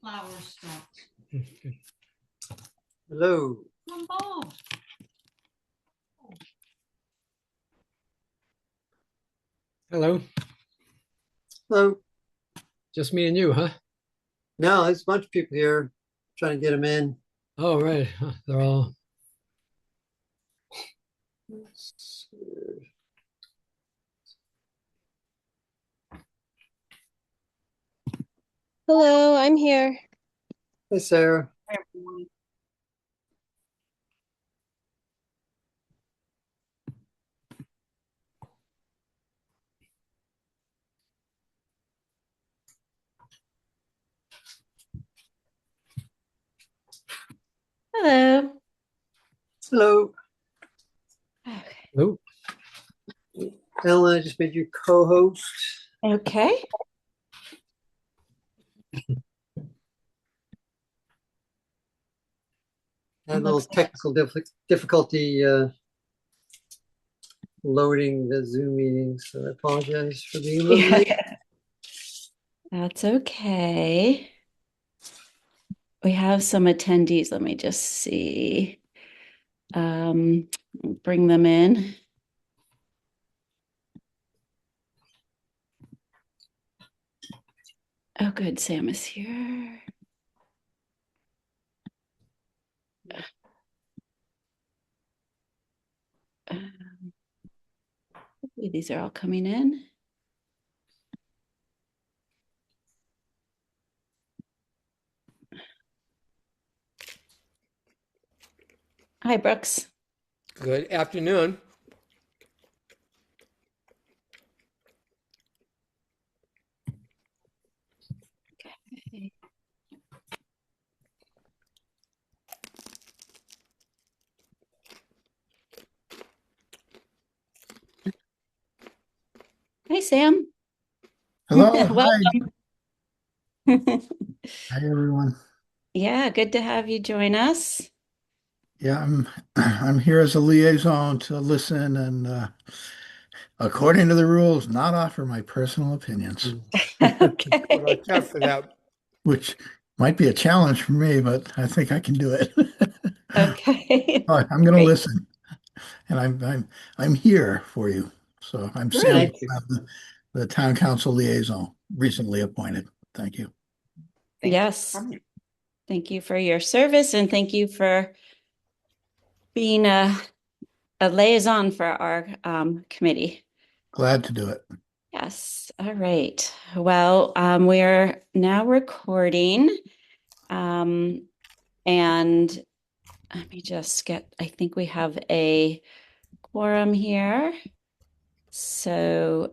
flower stuff. Hello. From Bob. Hello. Hello. Just me and you, huh? No, there's a bunch of people here trying to get them in. Oh, right. They're all. Hello, I'm here. Hey, Sarah. Hello. Hello. Okay. Oh, Ellen, I just made you co-host. Okay. Had a little technical difficulty loading the Zoom meeting, so I apologize for being a little late. That's okay. We have some attendees. Let me just see. Bring them in. Oh, good. Sam is here. Hopefully these are all coming in. Hi, Brooks. good afternoon. Okay. Hi, Sam. Hello, hi, Welcome. hi everyone. Yeah, good to have you join us. Yeah, I'm here as a liaison to listen and according to the rules, not offer my personal opinions, Okay. Watch out for that. which might be a challenge for me, but I think I can do it. Okay. All right, I'm going to Great. listen, and I'm here for you. So I'm Sam, Great. the town council liaison, recently appointed. Thank you. Yes. Thank you for your service and thank you for being a liaison for our committee. Glad to do it. Yes. All right. Well, we're now recording. And let me just I think we have a quorum here. So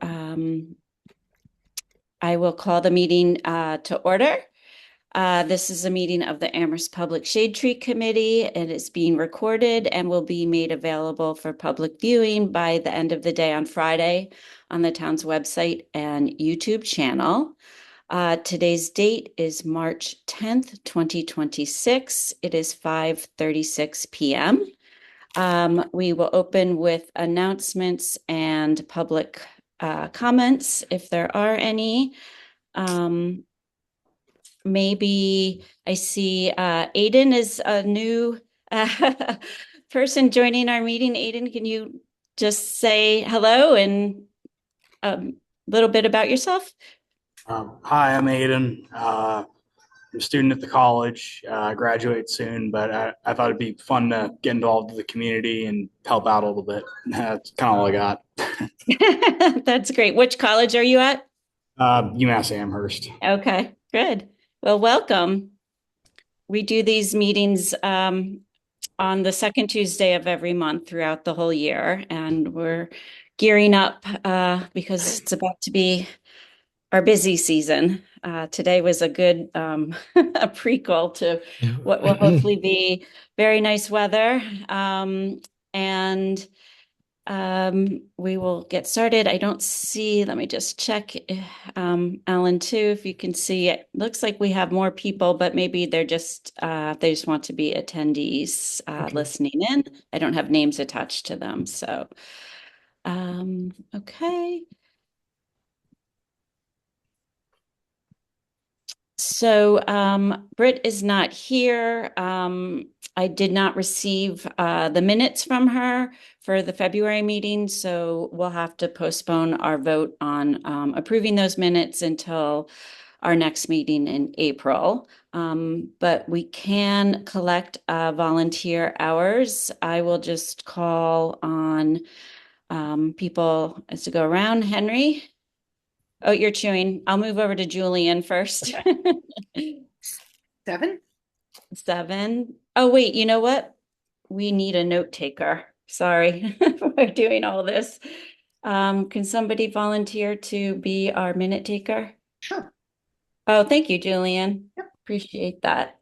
I will call the meeting to order. This is a meeting of the Amherst Public Shade Tree Committee. It is being recorded and will be made available for public viewing by the end of the day on Friday on the town's website and YouTube channel. Today's date is March 10th, 2026. It is 5:36 p.m. We will open with announcements and public comments if there are any. Maybe I see Aiden is a new person joining our meeting. Aiden, can you just say hello and a little bit about yourself? Hi, I'm Aiden. I'm a student at the college. I graduate soon, but I thought it'd be fun to get involved with the community and help out a little bit. That's kind of all I got. That's great. Which college are you at? UMass Amherst. Okay, good. Well, welcome. We do these meetings on the second Tuesday of every month throughout the whole year, and we're gearing up because it's about to be our busy season. Today was a good a prequel to what will hopefully be very nice weather. And we will get started. I don't see, let me just check, Alan, too, if you can see. It looks like we have more people, but maybe they just want to be attendees listening in. I don't have names attached to them. So, okay. So Britt is not here. I did not receive the minutes from her for the February meeting, so we'll have to postpone our vote on approving those minutes until our next meeting in April. But we can collect volunteer hours. I will just call on people as to go around. Henry? Oh, you're chewing. I'll move over to Julian first. 7? 7. Oh, wait, you know what? We need a note taker. Sorry, we're doing all this. Can somebody volunteer to be our minute taker? Sure. Oh, thank you, Julian. Yep. Appreciate that.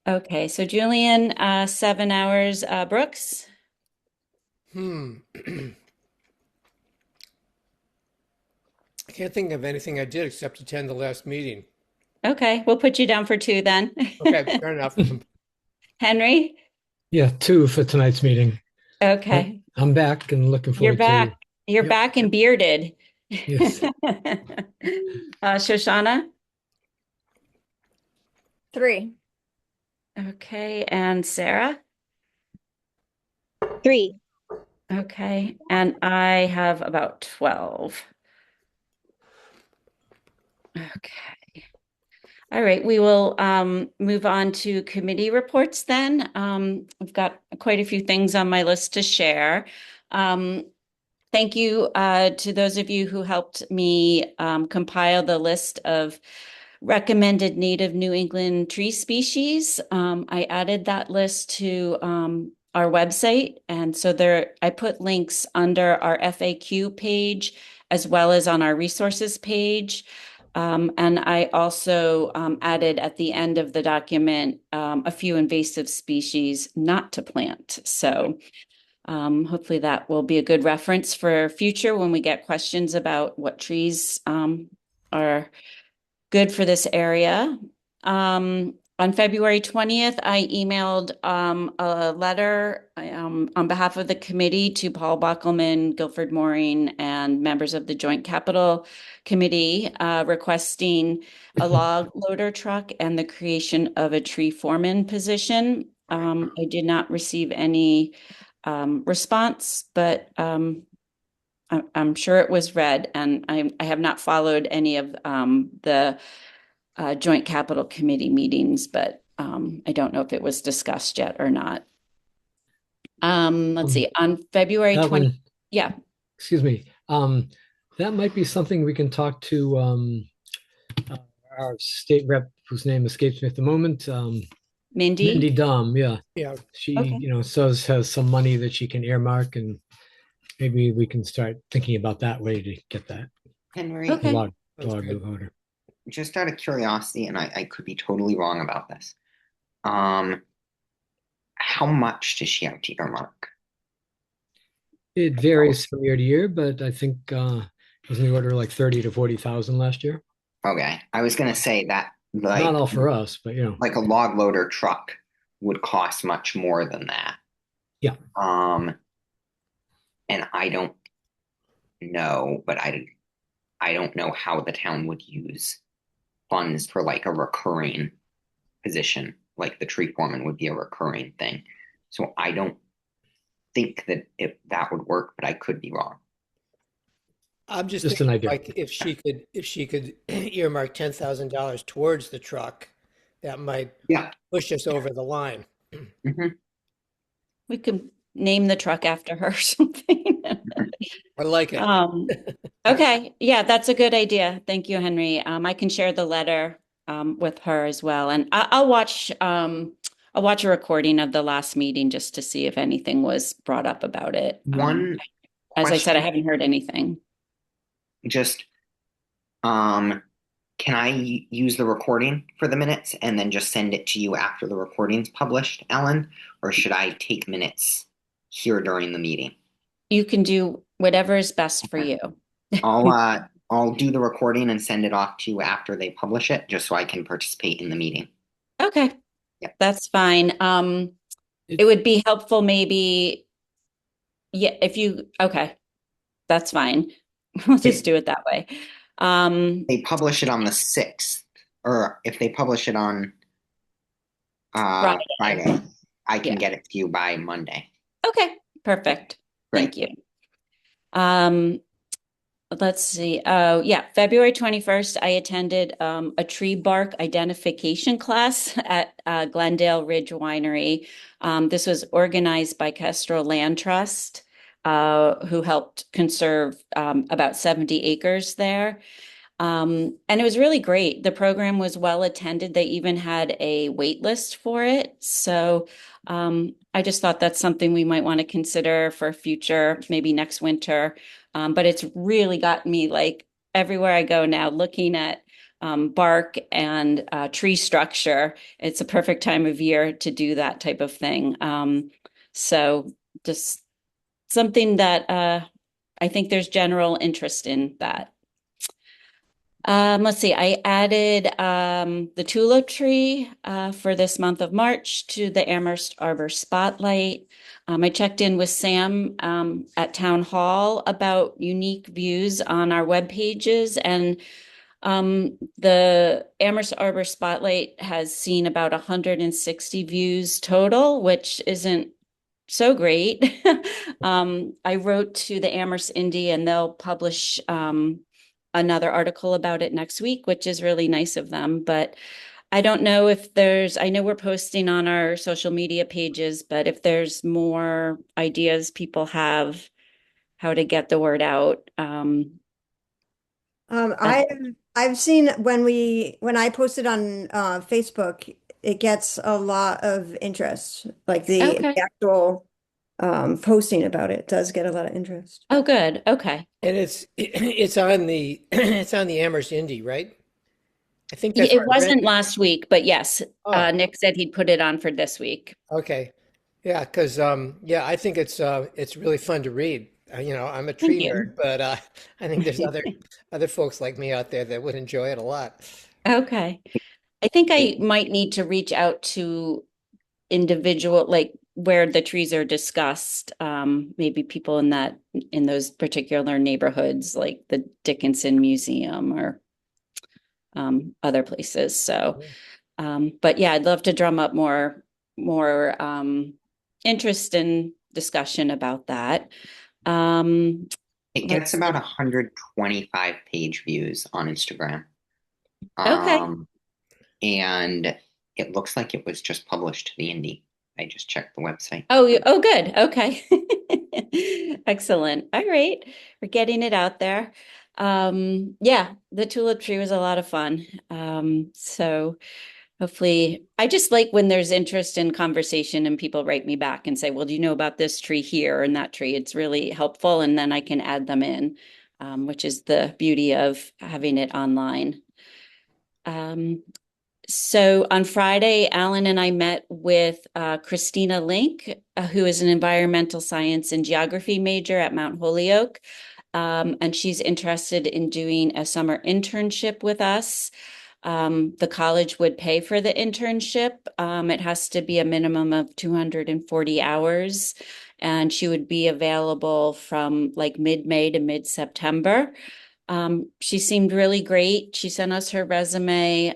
Okay, so Julian, 7 hours. Brooks? I can't think of anything I did except attend the last meeting. Okay, we'll put you down for 2 then. Okay, fair enough. Henry? Yeah, 2 for tonight's meeting. Okay, I'm back and looking you're forward back. You're Yep. back and bearded. Yes. Shoshana? 3. Okay, and Sarah? 3. Okay, and I have about 12. Okay. All right, we will move on to committee reports then. I've got quite a few things on my list to share. Thank you to those of you who helped me compile the list of recommended native New England tree species. I added that list to our website, and so I put links under our FAQ page as well as on our resources page. And I also added at the end of the document a few invasive species not to plant. So hopefully that will be a good reference for future when we get questions about what trees are good for this area. On February 20th, I emailed a letter on behalf of the committee to Paul Bockelman, Guilford Mooring, and members of the Joint Capital Committee requesting a log loader truck and the creation of a tree foreman position. I did not receive any response, but I'm sure it was read, and I have not followed any of the Joint Capital Committee meetings, but I don't know if it was discussed yet or not. Let's see, on February That 20th. one, Yeah, excuse me. That might be something we can talk to our state rep, whose name escapes me at the moment. Mindy. Mindy Dom, yeah. Yeah. She, Okay. has some money that she can earmark, and maybe we can start thinking about that way to get that Henry, Okay. log That's good. loader. just out of curiosity, and I could be totally wrong about this. How much does she have to earmark? It varies from year to year, but I think it was in the order of like 30 to 40,000 last year. Okay, I was gonna say that Not all for us, but like a log loader truck would cost much more than that. Yeah. And I don't know, but I don't know how the town would use funds for like a recurring position, like the tree foreman would be a recurring thing. So I don't think that that would work, but I could be wrong. I'm just Just an thinking, idea. like, if she could earmark $10,000 towards the truck, that might Yeah. push us over the line. Mhm. We could name the truck after her or something. I like it. Okay, yeah, that's a good idea. Thank you, Henry. I can share the letter with her as well, and I'll watch a recording of the last meeting just to see if anything was brought up about it. One As I said, I question. haven't heard anything. Just, can I use the recording for the minutes and then just send it to you after the recording's published, Ellen? Or should I take minutes here during the meeting? You can do whatever is best for you. I'll do the recording and send it off to you after they publish it, just so I can participate in the meeting. Okay, Yeah. that's fine. It would be helpful maybe, yeah, okay, that's fine. We'll just do it that way. They publish it on the 6th, or if they publish it on Friday. Friday, I can Yeah. get it to you by Monday. Okay, perfect. Great. Thank you. Let's see. Oh, yeah, February 21st, I attended a tree bark identification class at Glendale Ridge Winery. This was organized by Kestrel Land Trust, who helped conserve about 70 acres there. And it was really great. The program was well attended. They even had a wait list for it. So I just thought that's something we might want to consider for future, maybe next winter. But it's really got me like everywhere I go now looking at bark and tree structure. It's a perfect time of year to do that type of thing. So just something that I think there's general interest in that. Let's see, I added the tulip tree for this month of March to the Amherst Arbor Spotlight. I checked in with Sam at Town Hall about unique views on our web pages, and the Amherst Arbor Spotlight has seen about 160 views total, which isn't so great. I wrote to the Amherst Indie, and they'll publish another article about it next week, which is really nice of them. But I don't know if I know we're posting on our social media pages, but if there's more ideas people have how to get the word out. I've seen when I posted on Facebook, it gets a lot of interest. Like Okay. the actual posting about it does get a lot of interest. Oh, good. Okay. And it's on the it's on the Amherst Indie, right? I think that's It where I read wasn't it. last week, but yes, Oh, Nick said he'd put it on for this week. okay. Yeah, because yeah, I think it's really fun to read. I'm a Thank tree you. nerd, but I think there's other folks like me out there that would enjoy it a lot. Okay. I think I might need to reach out to individual, like where the trees are discussed, maybe people in those particular neighborhoods, like the Dickinson Museum or other places. So, but yeah, I'd love to drum up more interest and discussion about that. It Let's gets about see. 125 page views on Instagram. Okay. And it looks like it was just published to the Indie. I just checked the website. Oh, good. Okay. Excellent. All right. We're getting it out there. Yeah, the tulip tree was a lot of fun. So hopefully, I just like when there's interest in conversation and people write me back and say, well, do you know about this tree here and that tree? It's really helpful. And then I can add them in, which is the beauty of having it online. So on Friday, Alan and I met with Christina Link, who is an environmental science and geography major at Mount Holyoke. And she's interested in doing a summer internship with us. The college would pay for the internship. It has to be a minimum of 240 hours, and she would be available from like mid-May to mid-September. She seemed really great. She sent us her resume.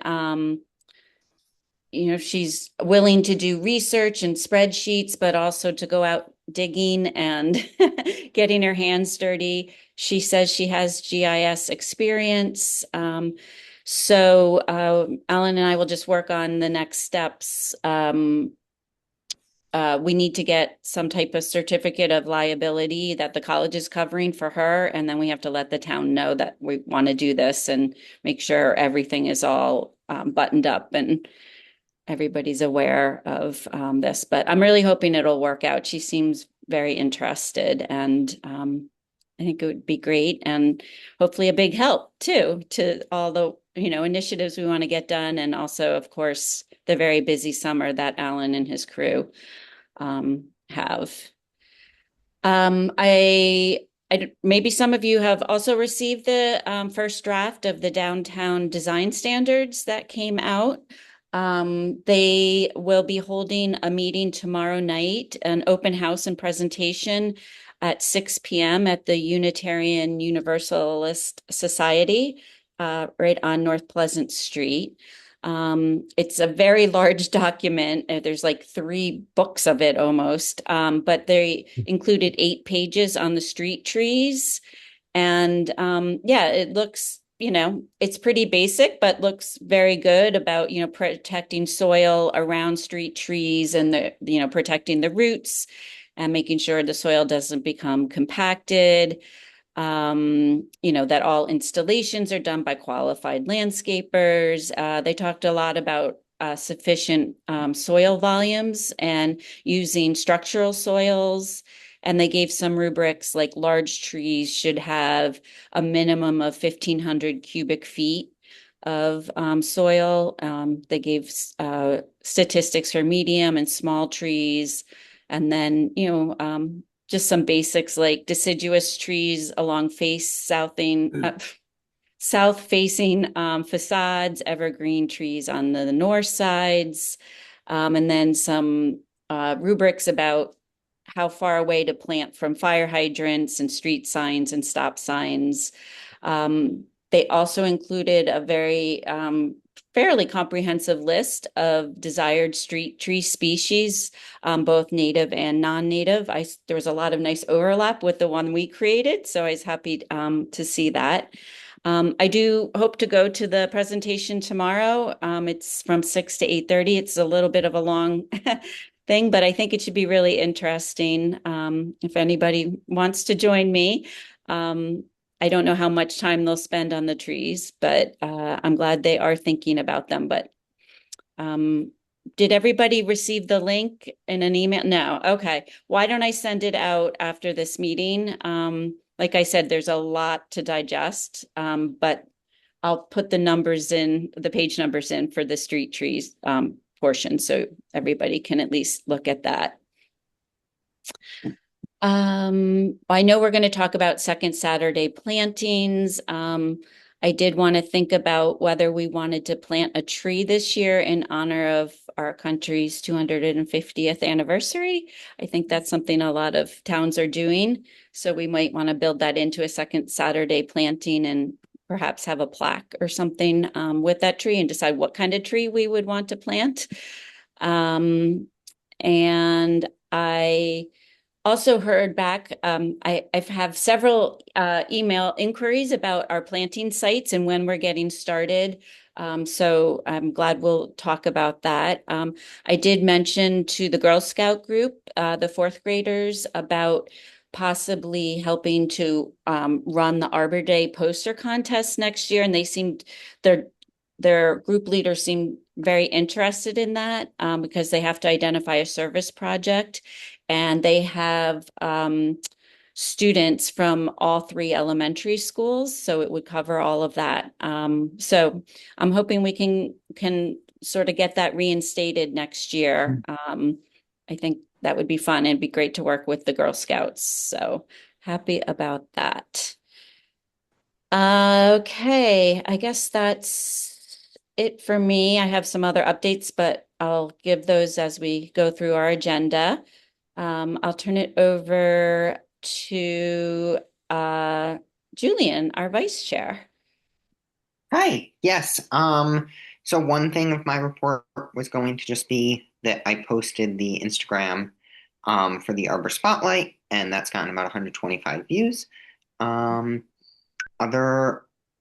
She's willing to do research and spreadsheets, but also to go out digging and getting her hands dirty. She says she has GIS experience. So Alan and I will just work on the next steps. We need to get some type of certificate of liability that the college is covering for her, and then we have to let the town know that we want to do this and make sure everything is all buttoned up and everybody's aware of this. But I'm really hoping it'll work out. She seems very interested, and I think it would be great, and hopefully a big help too to all the initiatives we want to get done, and also, of course, the very busy summer that Alan and his crew have. Maybe some of you have also received the first draft of the downtown design standards that came out. They will be holding a meeting tomorrow night, an open house and presentation at 6 p.m. at the Unitarian Universalist Society right on North Pleasant Street. It's a very large document. There's like 3 books of it almost, but they included 8 pages on the street trees. And yeah, it looks, it's pretty basic, but looks very good about, protecting soil around street trees and protecting the roots and making sure the soil doesn't become compacted. That all installations are done by qualified landscapers. They talked a lot about sufficient soil volumes and using structural soils. And they gave some rubrics like large trees should have a minimum of 1,500 cubic feet of soil. They gave statistics for medium and small trees. And then, just some basics like deciduous trees along south facing facades, evergreen trees on the north sides, and then some rubrics about how far away to plant from fire hydrants and street signs and stop signs. They also included a very fairly comprehensive list of desired street tree species, both native and non-native. There was a lot of nice overlap with the one we created, so I was happy to see that. I do hope to go to the presentation tomorrow. It's from 6 to 8:30. It's a little bit of a long thing, but I think it should be really interesting. If anybody wants to join me. I don't know how much time they'll spend on the trees, but I'm glad they are thinking about them. But did everybody receive the link in an email? No. Okay. Why don't I send it out after this meeting? Like I said, there's a lot to digest, but I'll put the page numbers in for the street trees portion, so everybody can at least look at that. I know we're going to talk about second Saturday plantings. I did want to think about whether we wanted to plant a tree this year in honor of our country's 250th anniversary. I think that's something a lot of towns are doing. So we might want to build that into a second Saturday planting and perhaps have a plaque or something with that tree and decide what kind of tree we would want to plant. And I also heard back, I've have several email inquiries about our planting sites and when we're getting started. So I'm glad we'll talk about that. I did mention to the Girl Scout group, the 4th graders, about possibly helping to run the Arbor Day poster contest next year. And they seemed, their group leaders seemed very interested in that because they have to identify a service project. And they have students from all 3 elementary schools, so it would cover all of that. So I'm hoping we can sort of get that reinstated next year. I think that would be fun. It'd be great to work with the Girl Scouts. So happy about that. Okay, I guess that's it for me. I have some other updates, but I'll give those as we go through our agenda. I'll turn it over to Julian, our vice chair. Hi, yes. So one thing of my report was going to just be that I posted the Instagram for the Arbor Spotlight, and that's gotten about 125 views.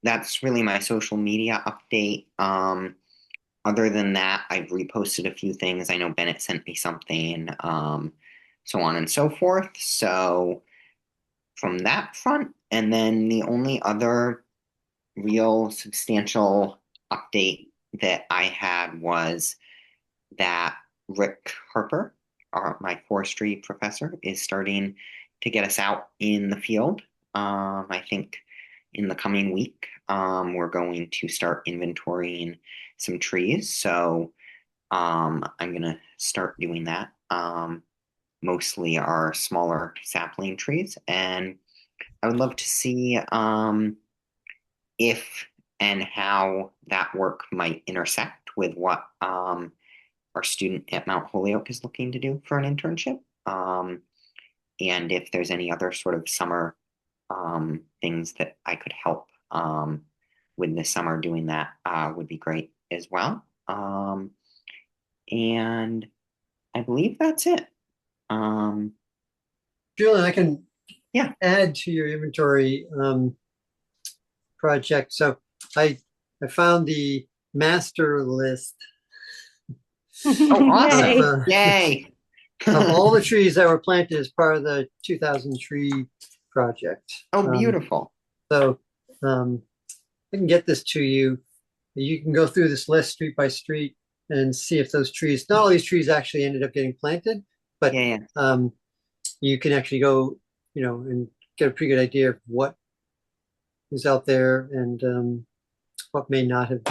That's really my social media update. Other than that, I've reposted a few things. I know Bennett sent me something, so on and so forth. So from that front, and then the only other real substantial update that I had was that Rick Harper, my forestry professor, is starting to get us out in the field. I think in the coming week, we're going to start inventorying some trees. So I'm going to start doing that. Mostly are smaller sapling trees. And I would love to see if and how that work might intersect with what our student at Mount Holyoke is looking to do for an internship. And if there's any other sort of summer things that I could help with this summer doing that would be great as well. And I believe that's it. Julian, I can Yeah. add to your inventory project. So I found the master list Oh, awesome. Yay. Yay. of all the trees that were planted as part of the 2000 tree project. Oh, beautiful. So I can get this to you. You can go through this list street by street and see if those trees, not all these trees actually ended up getting planted, but Yeah, yeah. you can actually go, and get a pretty good idea of what is out there and what may not have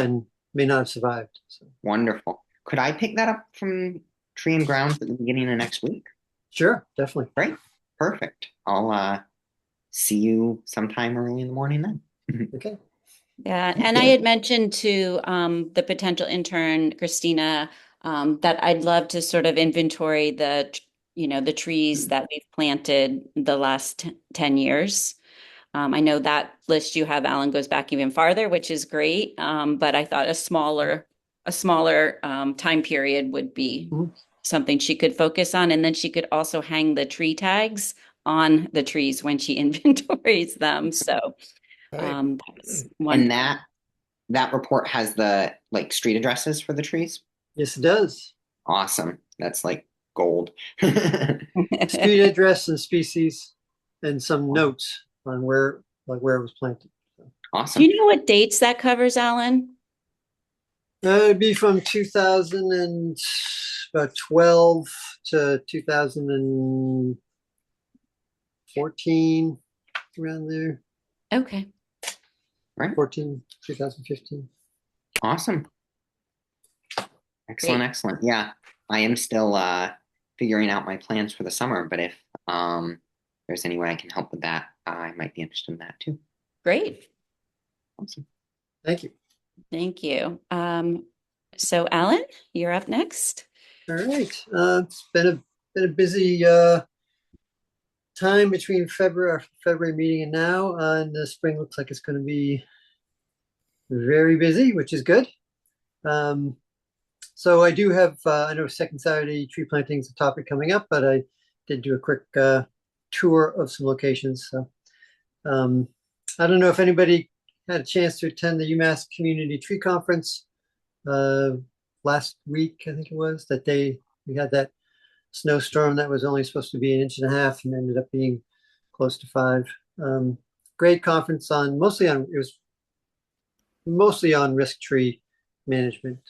survived. So Wonderful. Could I pick that up from Tree and Grounds at the beginning of next week? sure, definitely. Great. Perfect. I'll see you sometime early in the morning then. Okay. Yeah, and I had mentioned to the potential intern, Christina, that I'd love to sort of inventory the trees that we've planted the last 10 years. I know that list you have, Alan, goes back even farther, which is great. But I thought a smaller time period would be Mhm. something she could focus on. And then she could also hang the tree tags on the trees when she inventories them. So Right. that's one. And that report has the like street addresses for the trees. Yes, it does. Awesome. That's like gold. Street address and species and some notes on where it was planted. Do Awesome. you know what dates that covers, Alan? It'd be from 2012 to 2014, around there. Okay. Right. 2015. Awesome. Excellent, Great. excellent. Yeah, I am still figuring out my plans for the summer, but if there's any way I can help with that, I might be interested in that too. Great. Awesome. Thank you. Thank you. So Alan, you're up next. All right. It's been a busy time between our February meeting and now. And the spring looks like it's going to be very busy, which is good. So I do have, I know second Saturday tree planting is a topic coming up, but I did do a quick tour of some locations. So I don't know if anybody had a chance to attend the UMass Community Tree Conference last week, I think it was, we had that snowstorm that was only supposed to be 1.5 inches and ended up being close to 5. Great conference it was mostly on risk tree management.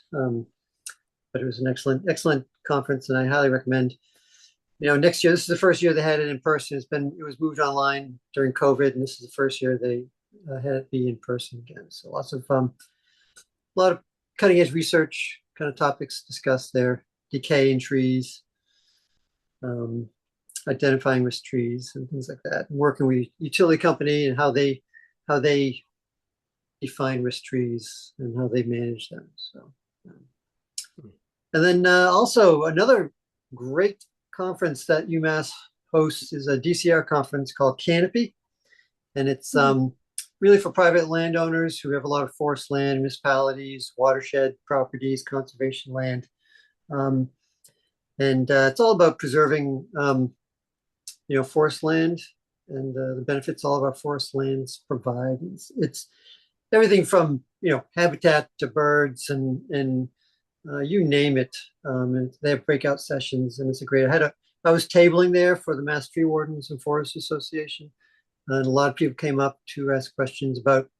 But it was an excellent conference, and I highly recommend. Next year, this is the first year they had it in person. It was moved online during COVID, and this is the first year they had it be in person again. So a lot of cutting edge research kind of topics discussed there: decay in trees, identifying risk trees, and things like that. And working with utility company and how they define risk trees and how they manage them. So. And then also another great conference that UMass hosts is a DCR conference called Canopy. And it's really for private landowners who have a lot of forest land, municipalities, watershed properties, conservation land. And it's all about preserving, forest land and the benefits all of our forest lands provide. It's everything from, habitat to birds and you name it. And they have breakout sessions, and it's a great. I was tabling there for the Mass Tree Wardens and Forest Association, and a lot of people came up to ask questions about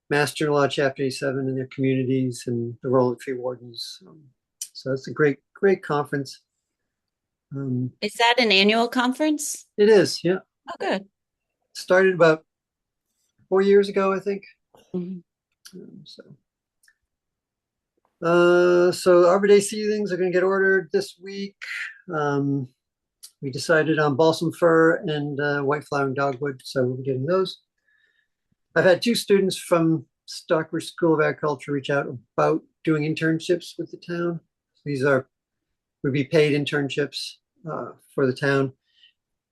Mass General Law Chapter 87 in their communities and the role of tree wardens. So it's a great conference. Is that an annual conference? It is, yeah. Oh, good. Started about 4 years ago, I think. Mhm. So Arbor Day seedlings are going to get ordered this week. We decided on balsam fir and white flowering dogwood, so we'll be getting those. I've had 2 students from Stockbridge School of Agriculture reach out about doing internships with the town. These would be paid internships for the town.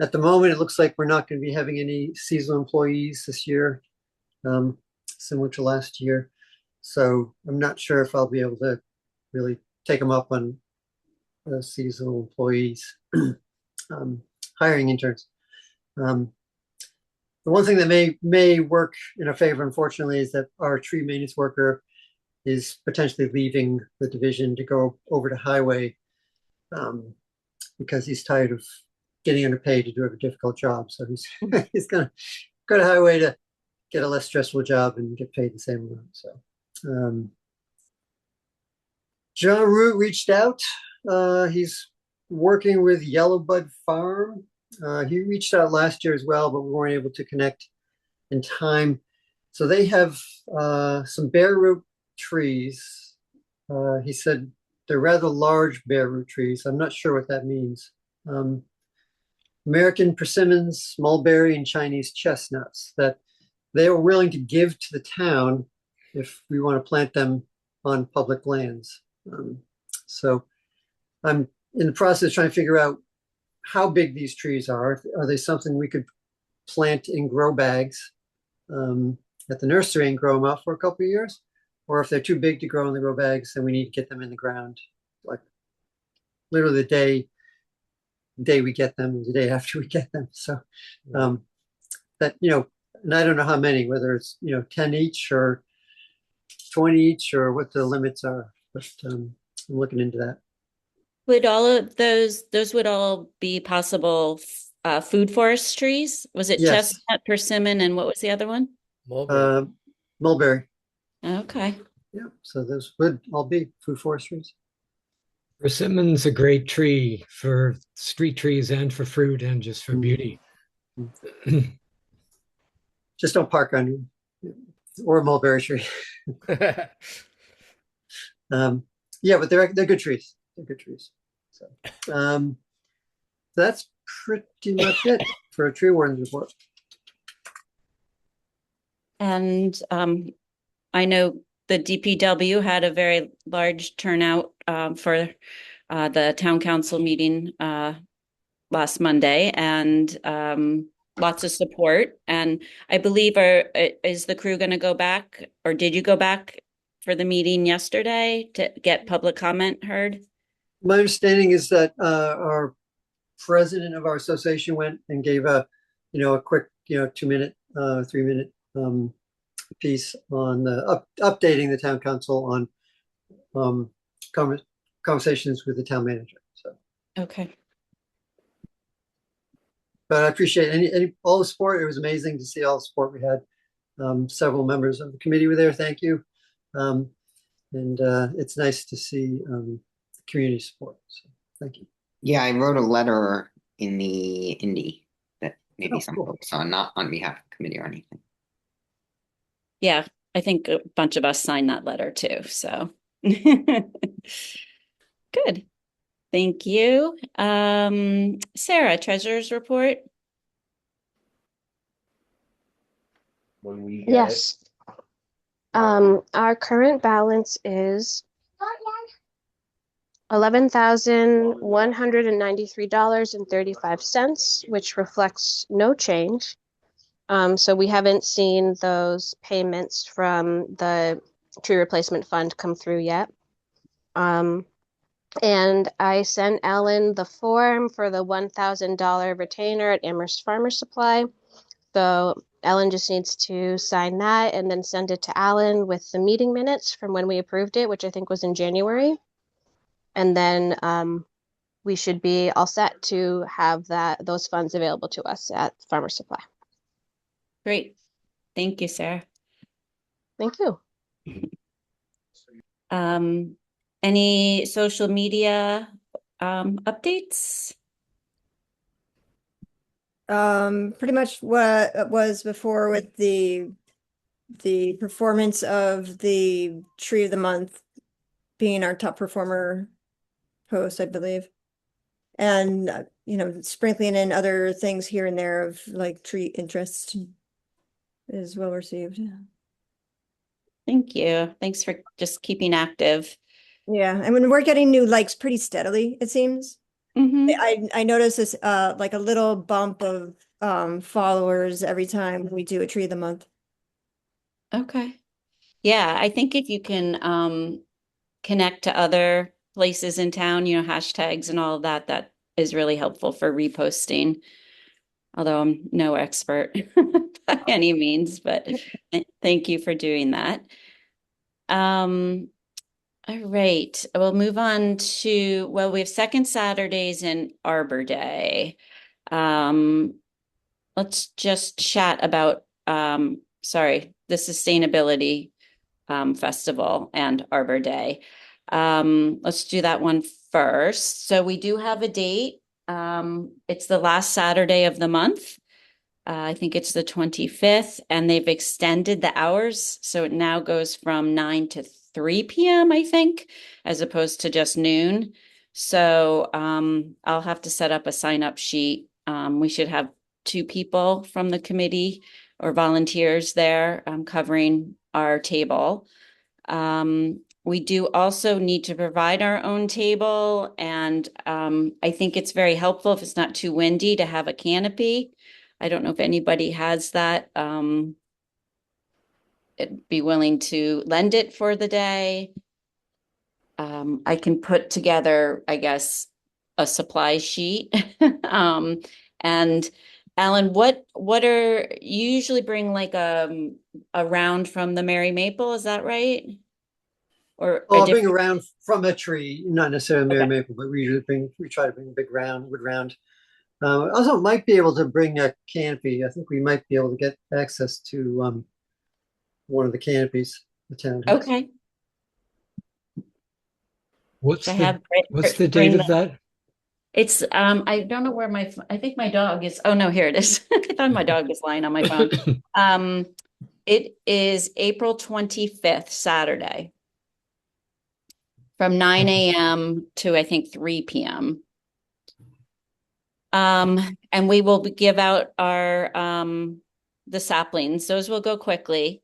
At the moment, it looks like we're not going to be having any seasonal employees this year. similar to last year. So I'm not sure if I'll be able to really take them up on seasonal employees, hiring interns. The one thing that may work in our favor, unfortunately, is that our tree maintenance worker is potentially leaving the division to go over to highway because he's tired of getting underpaid to do a difficult job. So he's going to go to highway to get a less stressful job and get paid the same amount. So John Root reached out. He's working with Yellowbud Farm. He reached out last year as well, but we weren't able to connect in time. So they have some bare root trees. He said they're rather large bare root trees. I'm not sure what that means. American persimmons, mulberry, and Chinese chestnuts that they were willing to give to the town if we want to plant them on public lands. So I'm in the process of trying to figure out how big these trees are. Are they something we could plant in grow bags at the nursery and grow them out for a couple of years? Or if they're too big to grow in the grow bags, then we need to get them in the ground, like literally the day we get them, the day after we get them. So that, and I don't know how many, whether it's, 10 each or 20 each or what the limits are, but I'm looking into that. Would all of those would all be possible food forest trees? Was it Yes. chestnut, persimmon, and what was the other one? Mulberry. Mulberry. Okay. Yeah, so those would all be food forest trees. Persimmon's a great tree for street trees and for fruit and just for beauty. Just don't park on you or a mulberry tree. Yeah, but they're good trees. They're good trees. So that's pretty much it for a tree warden report. And I know the DPW had a very large turnout for the town council meeting last Monday, and lots of support. And I believe, is the crew going to go back, or did you go back for the meeting yesterday to get public comment heard? My understanding is that our president of our association went and gave a quick 2-minute, 3-minute piece on the updating the town council on conversations with the town manager. So Okay. but I appreciate all the support. It was amazing to see all the support we had. Several members of the committee were there. Thank you. And it's nice to see community support. So thank you. Yeah, I wrote a letter in the Indy that maybe some cool. folks saw, not on behalf of the committee or anything. Yeah, I think a bunch of us signed that letter too. So good. Thank you. Sarah, treasurer's report. Yes. Our current balance is $11,193.35, which reflects no change. So we haven't seen those payments from the tree replacement fund come through yet. And I sent Ellen the form for the $1,000 retainer at Amherst Farmer Supply. So Ellen just needs to sign that and then send it to Alan with the meeting minutes from when we approved it, which I think was in January. And then we should be all set to have those funds available to us at Farmer Supply. Great. Thank you, Sarah. Thank you. Any social media updates? Pretty much what it was before with the performance of the Tree of the Month being our top performer post, I believe. And sprinkling in other things here and there of like tree interest is well received. Thank you. Thanks for just keeping active. Yeah, and when we're getting new likes pretty steadily, it seems. I notice this like a little bump of followers every time we do a Tree of the Month. Okay. Yeah, I think if you can connect to other places in town, hashtags and all of that, that is really helpful for reposting. Although I'm no expert by any means, but thank you for doing that. All right, we'll move on to, well, we have second Saturdays and Arbor Day. Let's just chat about, the Sustainability Festival and Arbor Day. Let's do that one first. So we do have a date. It's the last Saturday of the month. I think it's the 25th, and they've extended the hours. So it now goes from 9 to 3 p.m., I think, as opposed to just noon. So I'll have to set up a sign-up sheet. We should have 2 people from the committee or volunteers there covering our table. We do also need to provide our own table, and I think it's very helpful if it's not too windy to have a canopy. I don't know if anybody has that. It'd be willing to lend it for the day. I can put together, I guess, a supply sheet. And Alan, what are you usually bring like a round from the Merry Maple? Is that right? Or Oh, a I'll bring different? around from a tree, not necessarily Mary Okay. maple, but we try to bring a big wood round. Also might be able to bring a canopy. I think we might be able to get access to one of the canopies the town has. Okay. What's To the have what's the bring date of that? It's I don't know where I think my dog is. Oh no, here it is. I thought my dog was lying on my phone. It is April 25th, Saturday, from 9 a.m. to I think 3 p.m. And we will give out our the saplings. Those will go quickly.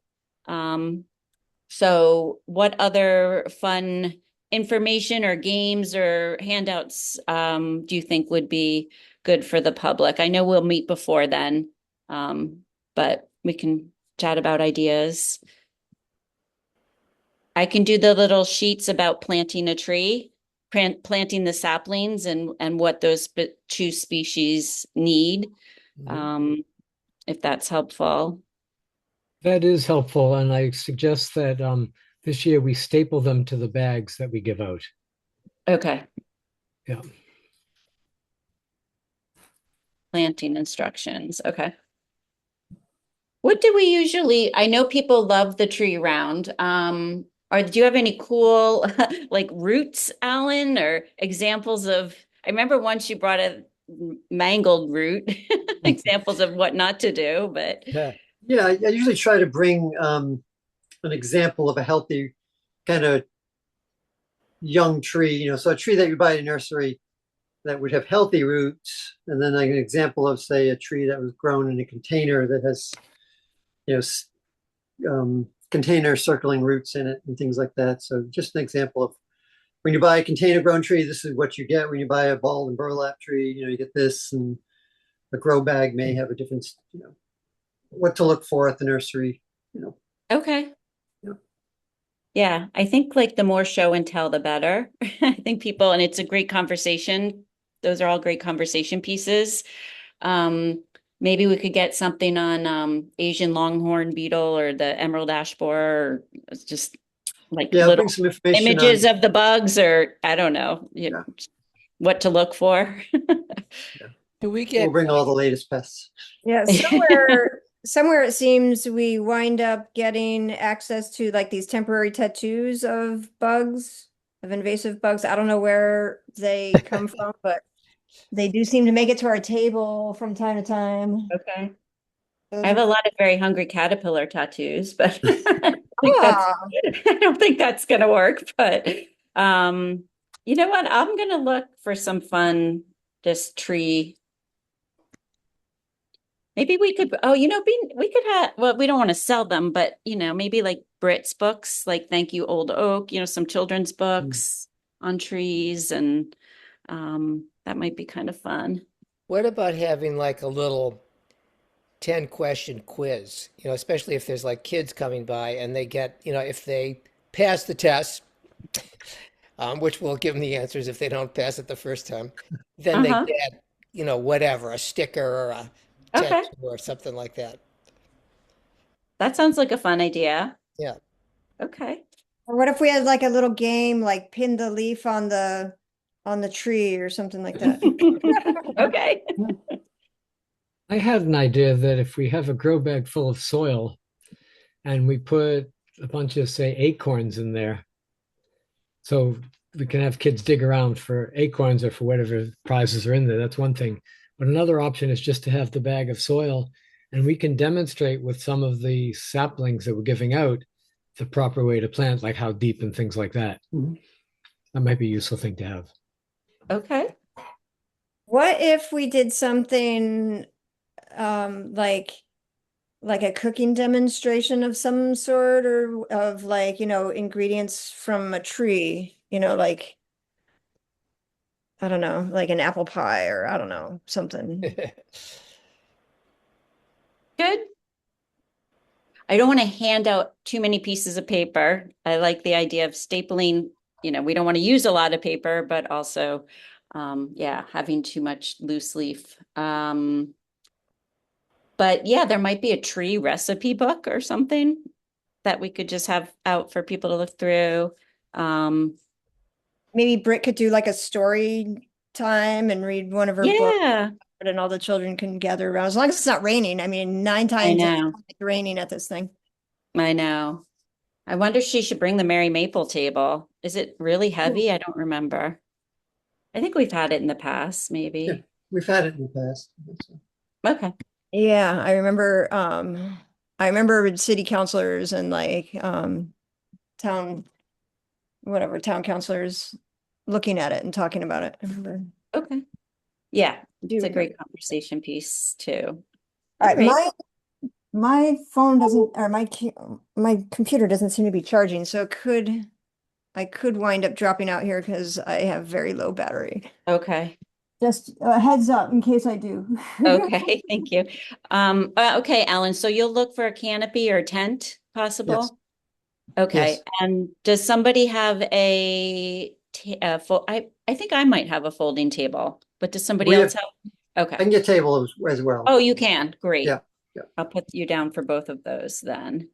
So what other fun information or games or handouts do you think would be good for the public? I know we'll meet before then, but we can chat about ideas. I can do the little sheets about planting a tree, planting the saplings and what those 2 species need, if that's helpful. That is helpful, and I suggest that this year we staple them to the bags that we give out. Okay. Yeah. Planting instructions. Okay. What do we usually, I know people love the tree round. Or do you have any cool like roots, Alan, or examples of, I remember once you brought a mangled root, examples of what not to do, but Yeah. Yeah, I usually try to bring an example of a healthy kind of young tree, so a tree that you buy at a nursery that would have healthy roots, and then like an example of, say, a tree that was grown in a container that has, container circling roots in it and things like that. So just an example of when you buy a container grown tree, this is what you get. When you buy a ball and burlap tree, you get this, and a grow bag may have a different, what to look for at the nursery, okay. Yeah. Yeah, I think like the more show and tell, the better. I think people, and it's a great conversation. Those are all great conversation pieces. Maybe we could get something on Asian longhorn beetle or the emerald ash borer, or just like Yeah, I'll little bring some information images on, of the bugs, or I don't know, Yeah. what to look for. Do we we'll get bring all the latest pests. Yeah, somewhere it seems we wind up getting access to like these temporary tattoos of bugs, of invasive bugs. I don't know where they come from, but they do seem to make it to our table from time to time. Okay. Those I have are- a lot of very hungry caterpillar tattoos, but Ah, I don't think that's gonna work. But you know what? I'm gonna look for some fun, just tree. Maybe we could, we could have, well, we don't want to sell them, but maybe like Brit's books, like Thank You Old Oak, some children's books on trees, and that might be kind of fun. what about having like a little 10-question quiz, especially if there's like kids coming by and they get, if they pass the test, which we'll give them the answers if they don't pass it the first time, then they Uh-huh. get, whatever, a sticker or a Okay, tattoo or something like that. that sounds like a fun idea. Yeah. Okay. Or what if we had like a little game, like pin the leaf on the tree or something like that? Okay. I had an idea that if we have a grow bag full of soil and we put a bunch of, say, acorns in there, so we can have kids dig around for acorns or for whatever prizes are in there. That's one thing. But another option is just to have the bag of soil and we can demonstrate with some of the saplings that we're giving out the proper way to plant, like how deep and things like that. Mhm. That might be a useful thing to have. Okay. What if we did something like a cooking demonstration of some sort, or of like, ingredients from a tree, like, I don't know, like an apple pie, or I don't know, something. Good. I don't want to hand out too many pieces of paper. I like the idea of stapling, we don't want to use a lot of paper, but also, yeah, having too much loose leaf. But yeah, there might be a tree recipe book or something that we could just have out for people to look through. Maybe Britt could do like a story time and read one of her books, Yeah, and all the children can gather around, as long as it's not raining. I mean, 9 I times know. it's raining at this thing. I know. I wonder if she should bring the Merry Maple table. Is it really heavy? I don't remember. I think we've had it in the past, Yeah, maybe. we've had it in the past. Okay. Yeah, I remember city councilors and like town town councilors looking at it and talking about it. I remember. Okay. Yeah, Do it's a remember. great conversation piece too. All right, Great. my phone doesn't, or my computer doesn't seem to be charging, so I could wind up dropping out here because I have very low battery. Okay. Just a heads up in case I do. Okay, thank you. Okay, Alan, so you'll look for a canopy or a tent possible? Yes. Okay, Yes. and does somebody have I think I might have a folding table, but does somebody We else have- have? I Okay. can get table as well. Oh, you can. Great. Yeah, yeah. I'll put you down for both of those then.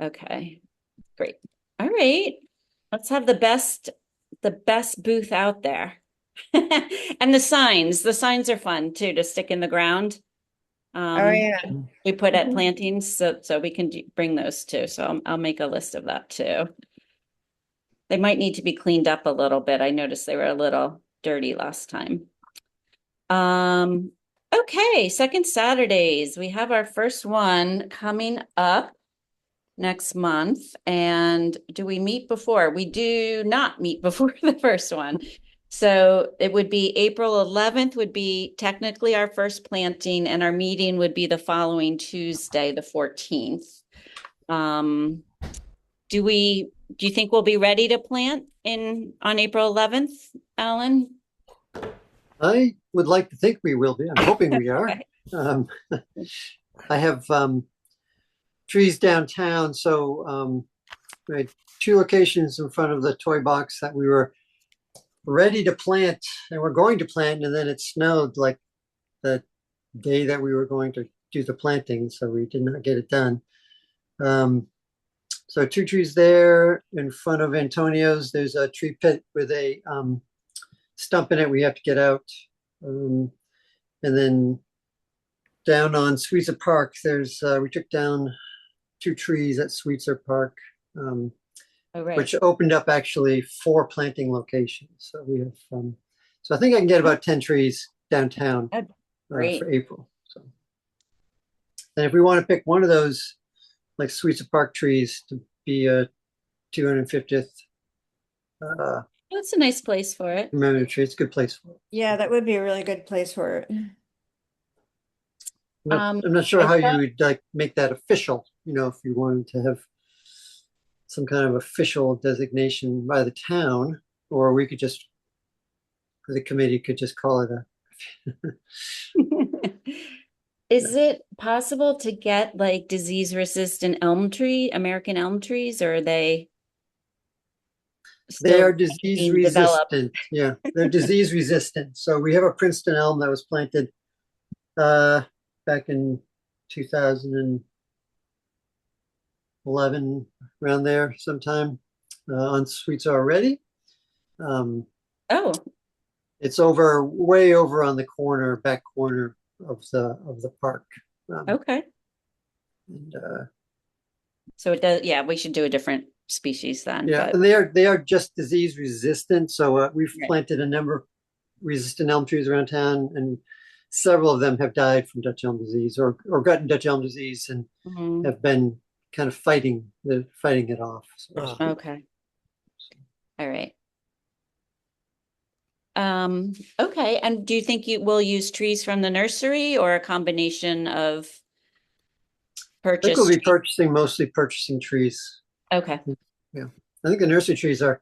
Okay, great. All right. Let's have the best booth out there. And the signs are fun too to stick in the ground. Oh, yeah. We put at plantings, so we can bring those too. So I'll make a list of that too. They might need to be cleaned up a little bit. I noticed they were a little dirty last time. Okay, second Saturdays. We have our first one coming up next month. And do we meet before? We do not meet before the first one. So it would be April 11th would be technically our first planting, and our meeting would be the following Tuesday, the 14th. Do you think we'll be ready to plant on April 11th, Alan? I would like to think we will be. I'm hoping we are. Okay. I have trees downtown, so we had 2 locations in front of the toy box that we were ready to plant, and we're going to plant, and then it snowed like the day that we were going to do the planting, so we did not get it done. So 2 trees there in front of Antonio's. There's a tree pit with a stump in it we have to get out. And then down on Sweetser Park, there's we took down 2 trees at Sweetser Park, Oh, right. which opened up actually 4 planting locations. So we have, so I think I can get about 10 trees downtown Great. for April. So, and if we want to pick one of those, like Sweetser Park trees, to be a 250th That's a nice place for it. commemorative tree, it's a good place for it. Yeah, that would be a really good place for it. I'm not sure I how thought- you would like make that official, if you wanted to have some kind of official designation by the town, or we could just, the committee could just call it a Is it possible to get like disease-resistant American elm trees, or are they They are still disease being developed? resistant. Yeah, they're disease resistant. So we have a Princeton elm that was planted back in 2011, around there sometime, on Sweets already. Oh, It's way over on the back corner of the park. okay. And, So it does, yeah, we should do a different species then, yeah, but and they are just disease resistant. So we've Right. planted a number of resistant elm trees around town, and several of them have died from Dutch elm disease or gotten Dutch elm disease and Mhm. have been kind of fighting it off. So to Oh. speak. Okay. All right. Okay. And do you think you will use trees from the nursery or a combination of I think we'll purchased? be mostly purchasing trees. Okay. Yeah, I think the nursery trees are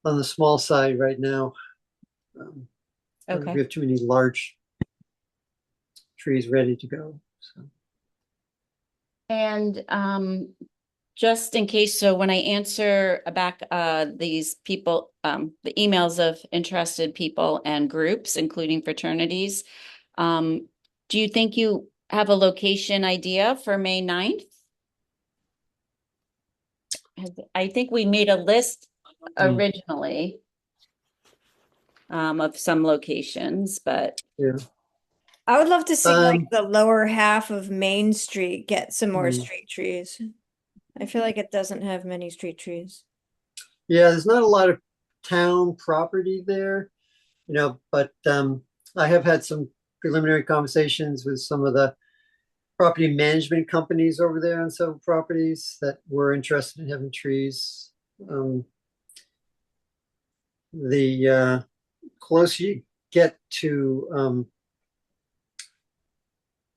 on the small side right now. Okay. We have too many large trees ready to go. So. And just in case, so when I answer back these people, the emails of interested people and groups, including fraternities, do you think you have a location idea for May 9th? I think we made a list originally of some locations, but Yeah. I would love to see like Um, the lower half of Main Street get some more Hmm. street trees. I feel like it doesn't have many street trees. Yeah, there's not a lot of town property there, but I have had some preliminary conversations with some of the property management companies over there on several properties that were interested in having trees. The closer you get to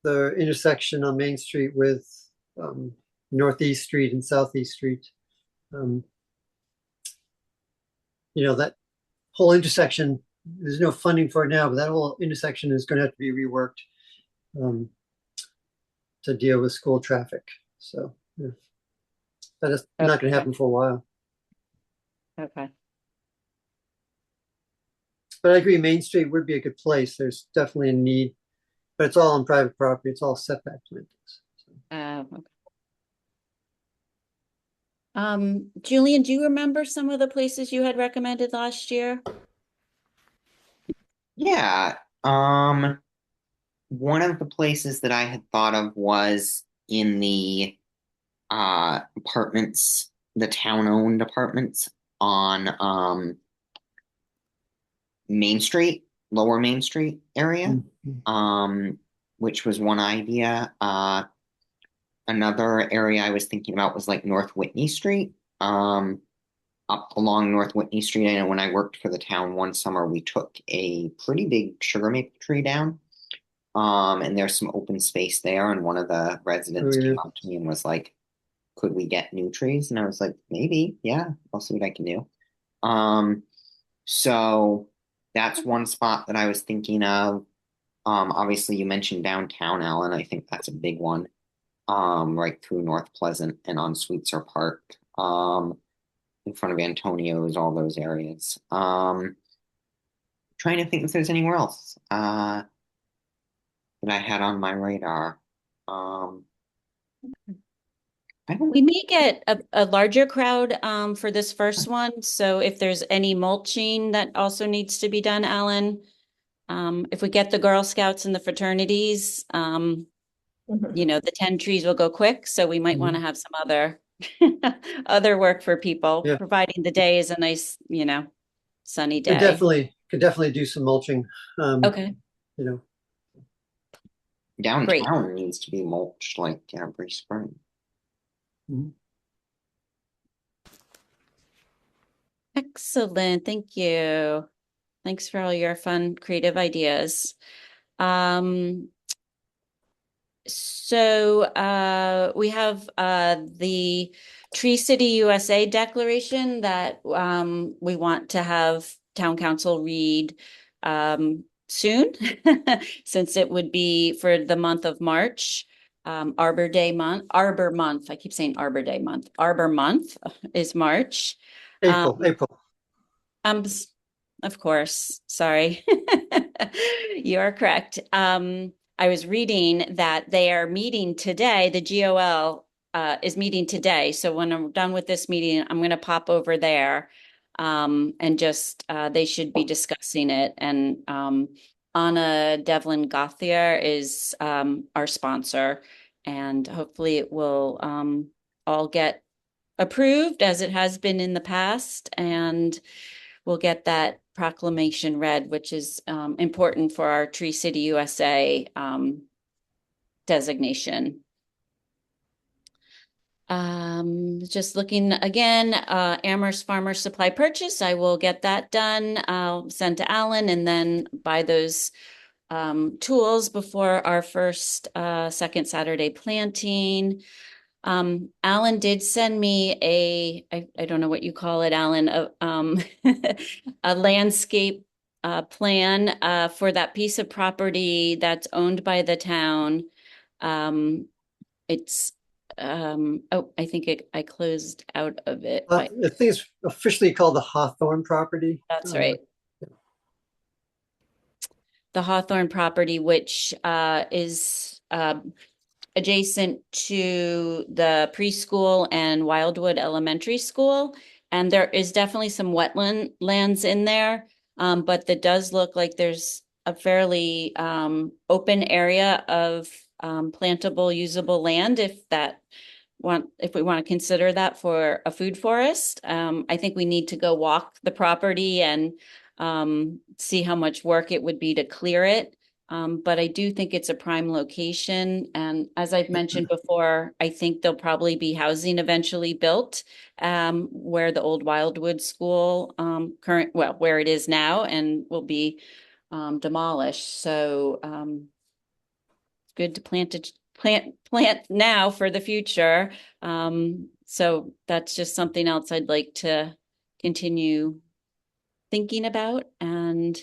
the intersection on Main Street with Northeast Street and Southeast Street, that whole intersection, there's no funding for it now, but that whole intersection is going to have to be reworked to deal with school traffic. So that is not going to happen for a while. okay. But I agree, Main Street would be a good place. There's definitely a need, but it's all on private property. It's all setback plantings. Okay. Julian, do you remember some of the places you had recommended last year? Yeah. One of the places that I had thought of was in the apartments, the town-owned apartments on Main Street, Lower Main Street area. Which was one idea. Another area I was thinking about was like North Whitney Street. Up along North Whitney Street. I know when I worked for the town one summer, we took a pretty big sugar maple tree down. And there's some open space there, and one of the residents came up to me and was like, could we get new trees? And I was like, maybe, yeah, I'll see what I can do. So that's one spot that I was thinking of. Obviously you mentioned downtown, Alan. I think that's a big one. Right through North Pleasant and on Sweetser Park. In front of Antonio's, all those areas. Trying to think if there's anywhere else that I had on my radar. We may get a larger crowd for this first one. So if there's any mulching that also needs to be done, Alan, if we get the Girl Scouts and the fraternities, the 10 trees will go quick. So we might want to have some other work for people, providing the day is a nice, sunny day. Could definitely do some mulching. Okay. Downtown needs to be mulched like every spring. Excellent. Thank you. Thanks for all your fun, creative ideas. So we have the Tree City USA Declaration that we want to have town council read soon, since it would be for the month of March. Arbor Month. I keep saying Arbor Day month. Arbor Month is March. April. Of course, sorry. You are correct. I was reading that they are meeting today. The GOL is meeting today. So when I'm done with this meeting, I'm going to pop over there, and just they should be discussing it. And Anna Devlin Gauthier is our sponsor, and hopefully it will all get approved as it has been in the past, and we'll get that proclamation read, which is important for our Tree City USA designation. Just looking again, Amherst Farmer Supply Purchase, I will get that done. I'll send to Alan and then buy those tools before our first second Saturday planting. Alan did send me I don't know what you call it, Alan, a landscape plan for that piece of property that's owned by the town. It's I think I closed out of it. I think it's officially called the Hawthorne property. That's right. The Hawthorne property, which is adjacent to the preschool and Wildwood Elementary School. And there is definitely some wetland lands in there, but that does look like there's a fairly open area of plantable, usable land if we want to consider that for a food forest. I think we need to go walk the property and see how much work it would be to clear it. But I do think it's a prime location. And as I've mentioned before, I think there'll probably be housing eventually built where the old Wildwood School where it is now, and will be demolished. So it's good to plant now for the future. So that's just something else I'd like to continue thinking about and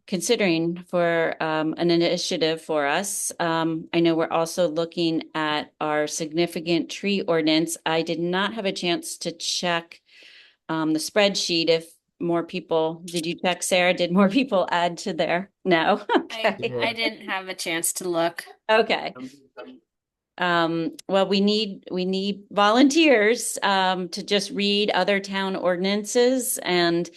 considering for an initiative for us. I know we're also looking at our significant tree ordinance. I did not have a chance to check the spreadsheet if more people, did you check, Sarah? Did more people add to there? No. Okay. I didn't have a chance to look. Okay. Well, we need volunteers to just read other town ordinances and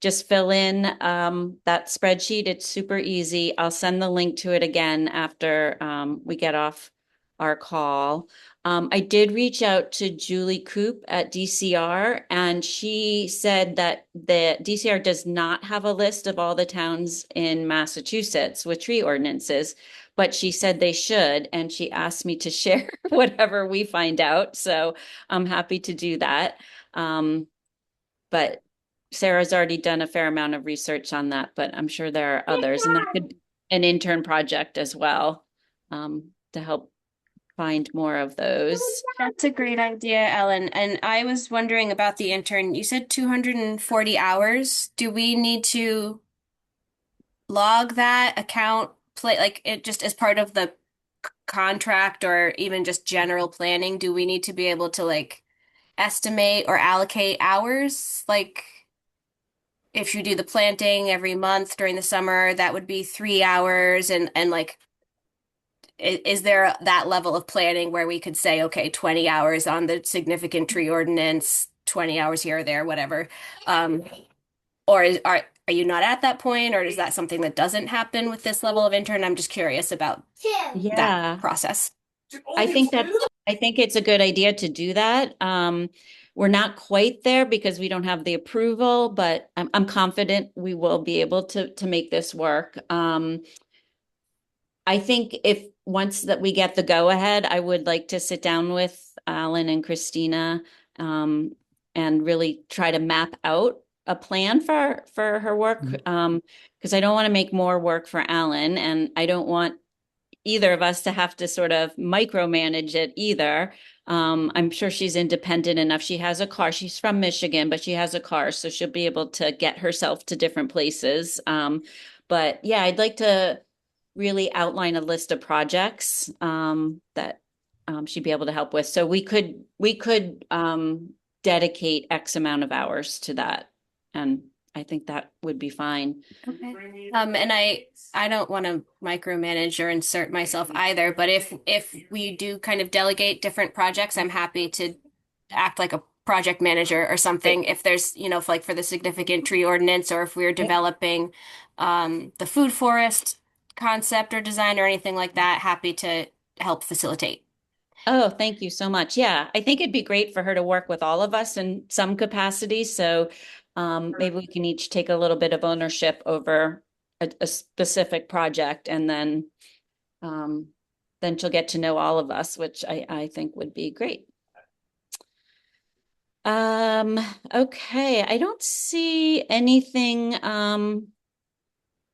just fill in that spreadsheet. It's super easy. I'll send the link to it again after we get off our call. I did reach out to Julie Coop at DCR, and she said that the DCR does not have a list of all the towns in Massachusetts with tree ordinances, but she said they should, and she asked me to share whatever we find out. So I'm happy to do that. But Sarah's already done a fair amount of research on that, but I'm sure there are others, and that could be an intern project as well to help find more of those. That's a great idea, Ellen. And I was wondering about the intern. You said 240 hours. Do we need to log that account, like it just as part of the contract or even just general planning? Do we need to be able to like estimate or allocate hours? Like if you do the planting every month during the summer, that would be 3 hours and like is there that level of planning where we could say, okay, 20 hours on the significant tree ordinance, 20 hours here or there, whatever? Or are you not at that point, or is that something that doesn't happen with this level of intern? I'm just curious about that process. I think it's a good idea to do that. We're not quite there because we don't have the approval, but I'm confident we will be able to make this work. I think once that we get the go ahead, I would like to sit down with Alan and Christina and really try to map out a plan for her work, because I don't want to make more work for Alan, and I don't want either of us to have to sort of micromanage it either. I'm sure she's independent enough. She has a car. She's from Michigan, but she has a car, so she'll be able to get herself to different places. But yeah, I'd like to really outline a list of projects that she'd be able to help with. So we could dedicate X amount of hours to that, and I think that would be fine. Okay. And I don't want to micromanage or insert myself either, but if we do kind of delegate different projects, I'm happy to act like a project manager or something. If there's, if like for the significant tree ordinance, or if we're developing the food forest concept or design or anything like that, happy to help facilitate. Oh, thank you so much. Yeah, I think it'd be great for her to work with all of us in some capacity. So maybe we can each take a little bit of ownership over a specific project, and then she'll get to know all of us, which I think would be great. Okay, I don't see anything.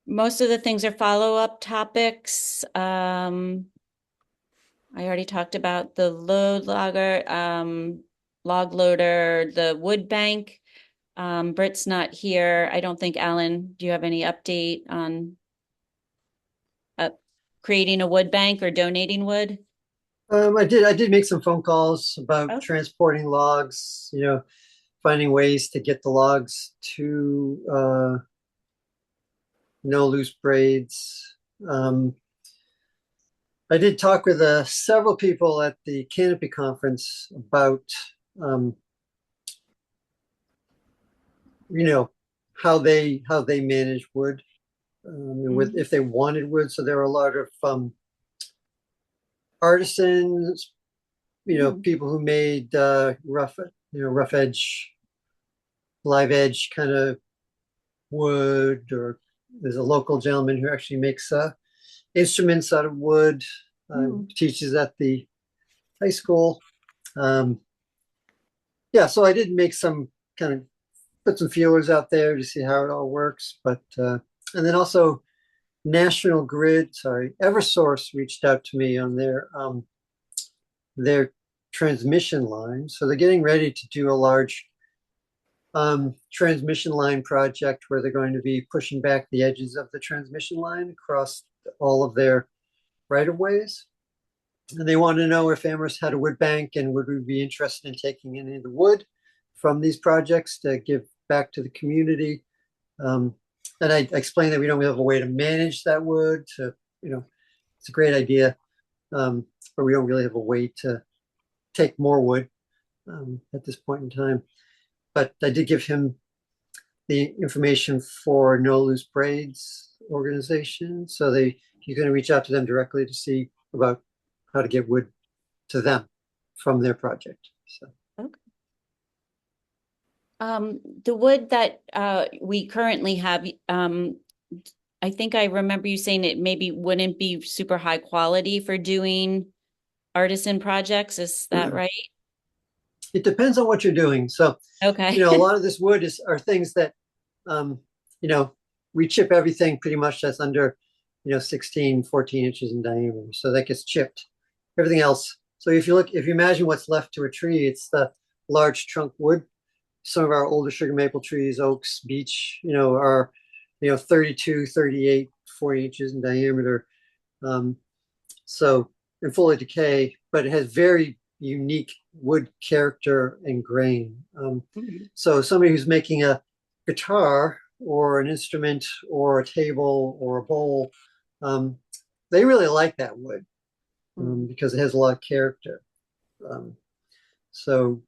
Most of the things are follow-up topics. I already talked about the load logger, log loader, the wood bank. Britt's not here. I don't think, Alan, do you have any update on creating a wood bank or donating wood? I did make some phone calls about Okay. transporting logs, finding ways to get the logs to no loose braids. I did talk with several people at the Canopy conference about, how they manage wood, with if they wanted wood. So there were a lot of artisans, people who made rough edge, live edge kind of wood, or there's a local gentleman who actually makes instruments out of wood, teaches at the high school. Yeah, so I did make some put some feelers out there to see how it all works. But and then also Eversource reached out to me on their transmission line. So they're getting ready to do a large transmission line project where they're going to be pushing back the edges of the transmission line across all of their right-of-ways. And they want to know if Amherst had a wood bank, and would we be interested in taking any of the wood from these projects to give back to the community. And I explained that we don't have a way to manage that wood. It's a great idea, but we don't really have a way to take more wood at this point in time. But I did give him the information for No Loose Braids organization. So he's going to reach out to them directly to see about how to get wood to them from their project. So. Okay. The wood that we currently have, I think I remember you saying it maybe wouldn't be super high quality for doing artisan projects. Is that right? It depends on what you're doing. So, okay. A lot of this wood are things that, we chip everything pretty much that's under, 16, 14 inches in diameter. So that gets chipped. Everything else. So if you imagine what's left to a tree, it's the large trunk wood. Some of our older sugar maple trees, oaks, beech, are, 32, 38, 40 inches in diameter. So in fully decay, but it has very unique wood character and grain. So somebody who's making a guitar or an instrument or a table or a bowl, they really like that wood because it has a lot of character. So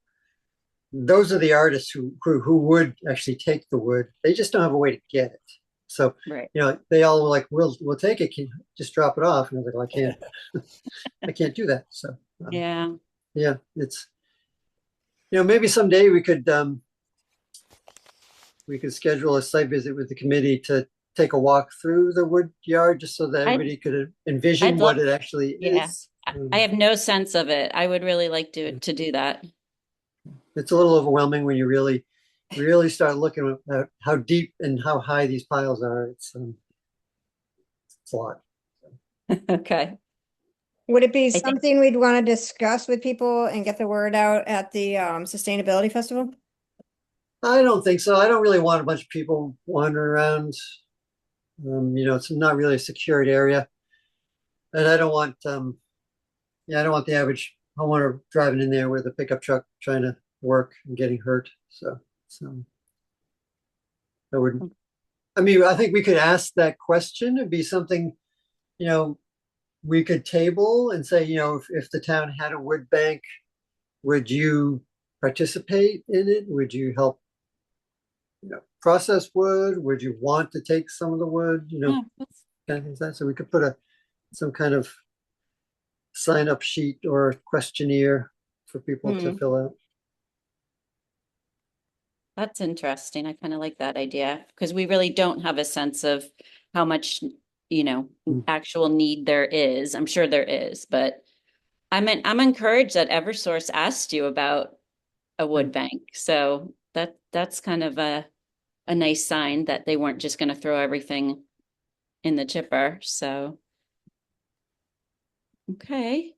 those are the artists who would actually take the wood. They just don't have a way to get it. So, right. They all were like, we'll take it. Can you just drop it off? And I was like, well, I can't, I can't do that. So, yeah, it's, maybe someday we could schedule a site visit with the committee to take a walk through the wood yard, just so that everybody could envision what it actually is. I have no sense of it. I would really like to do that. It's a little overwhelming when you really start looking at how deep and how high these piles are. It's a lot. Okay. Would it be think- something we'd want to discuss with people and get the word out at the Sustainability Festival? I don't think so. I don't really want a bunch of people wandering around. It's not really a secured area. And I don't want, I don't want the average homeowner driving in there with a pickup truck trying to work and getting hurt. So I wouldn't. I mean, I think we could ask that question. It'd be something, we could table and say, if the town had a wood bank, would you participate in it? Would you help, process wood? Would you want to take some of the wood? Yeah, Kind of things like that. So we could put some kind of sign up sheet or questionnaire for people to fill out. that's interesting. I kind of like that idea because we really don't have a sense of how much, actual need there is. I'm sure there is, but I'm encouraged that Eversource asked you about a wood bank. So that's kind of a nice sign that they weren't just going to throw everything in the chipper. So, okay.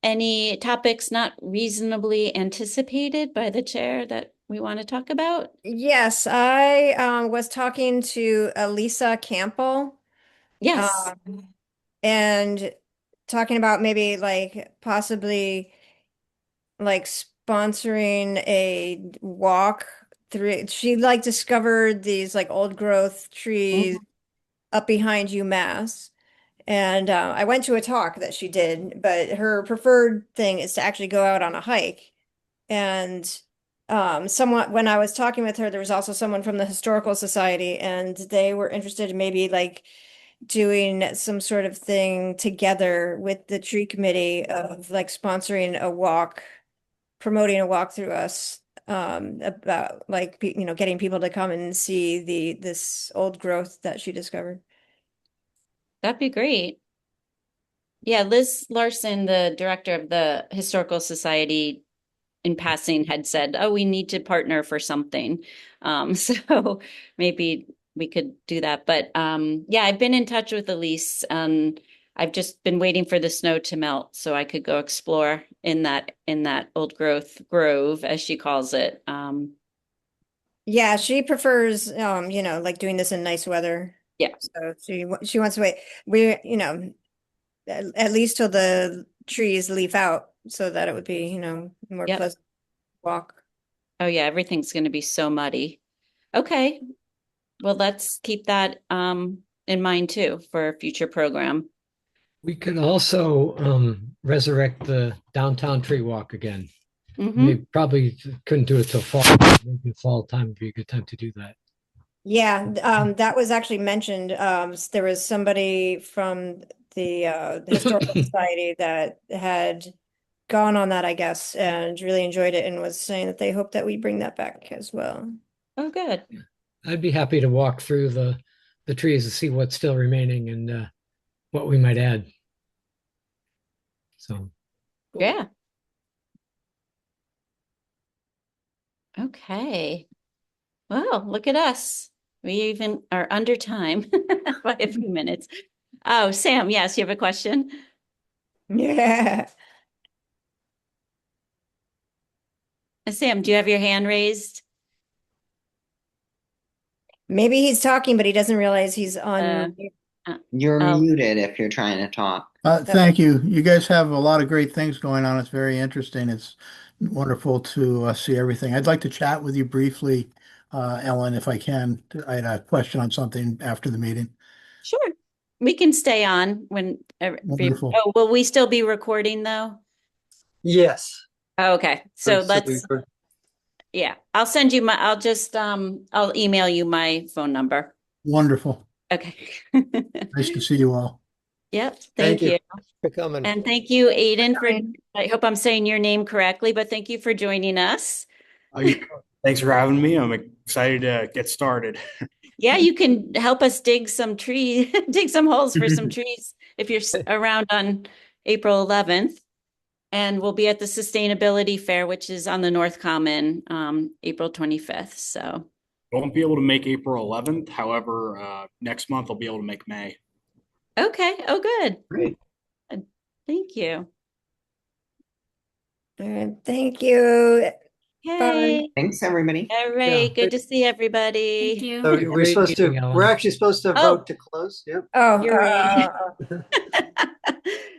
Any topics not reasonably anticipated by the chair that we want to talk about? Yes, I was talking to Elisa Campbell. Yes. And talking about maybe like possibly like sponsoring a walk through. She like discovered these like old growth trees up behind UMass. And I went to a talk that she did, but her preferred thing is to actually go out on a hike. And someone, when I was talking with her, there was also someone from the Historical Society, and they were interested in maybe like doing some sort of thing together with the tree committee of like sponsoring a walk, promoting a walk through us, about like, getting people to come and see this old growth that she discovered. That'd be great. Yeah, Liz Larson, the director of the Historical Society, in passing had said, "Oh, we need to partner for something." So maybe we could do that. But yeah, I've been in touch with Elise, and I've just been waiting for the snow to melt so I could go explore in that old growth grove, as she calls it. Yeah, she prefers, like doing this in nice weather. Yeah. So she wants to wait. We, at least till the trees leaf out, so that it would be, more Yep. pleasant walk. Oh yeah, everything's going to be so muddy. Okay. Well, let's keep that in mind too for a future program. We could also resurrect the downtown tree walk again. Mhm. We probably couldn't do it till fall. Maybe fall time would be a good time to do that. Yeah, that was actually mentioned. There was somebody from the Historical Society that had gone on that, I guess, and really enjoyed it and was saying that they hope that we bring that back as well. Oh, good. I'd be happy to walk through the trees to see what's still remaining and what we might add. So Yeah. Okay. Well, look at us. We even are under time by a few minutes. Oh, Sam, yes, you have a question? Yeah. Sam, do you have your hand raised? Maybe he's talking, but he doesn't realize he's on. You're Oh. muted if you're trying to talk. Thank you. You guys have a lot of great things going on. It's very interesting. It's wonderful to see everything. I'd like to chat with you briefly, Ellen, if I can. I had a question on something after the meeting. Sure. We can stay on when. Wonderful. Oh, will we still be recording though? Yes. Oh, okay. So we let's. could- Yeah, I'll send you my. I'll just I'll email you my phone number. Wonderful. Okay. Nice to see you all. Yep. Thank Thank you. you. For coming. And thank you, Aiden, for, I hope I'm saying your name correctly, but thank you for joining us. Thanks for having me. I'm excited to get started. Yeah, you can help us dig some dig some holes for some trees if you're around on April 11th. And we'll be at the Sustainability Fair, which is on the North Common, April 25th. So I won't be able to make April 11th. However, next month I'll be able to make May. Okay. Oh, good. Great. Thank you. All right, thank you. Okay. Thanks, everybody. All right. Good to see everybody. Thank you. So Great we're supposed to, meeting, Ellen. we're actually supposed to Oh. vote to close. Yep. Oh, You're right.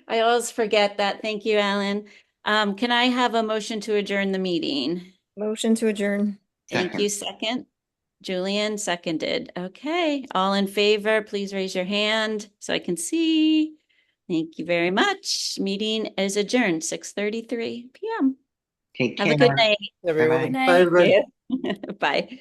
I always forget that. Thank you, Alan. Can I have a motion to adjourn the meeting? motion to adjourn. Thank you. Second. Julian seconded. Okay. All in favor, please raise your hand so I can see. Thank you very much. Meeting is adjourned, 6:33 p.m. Take Have care. a good night. Everyone. Bye-bye. Bye, everybody. Bye.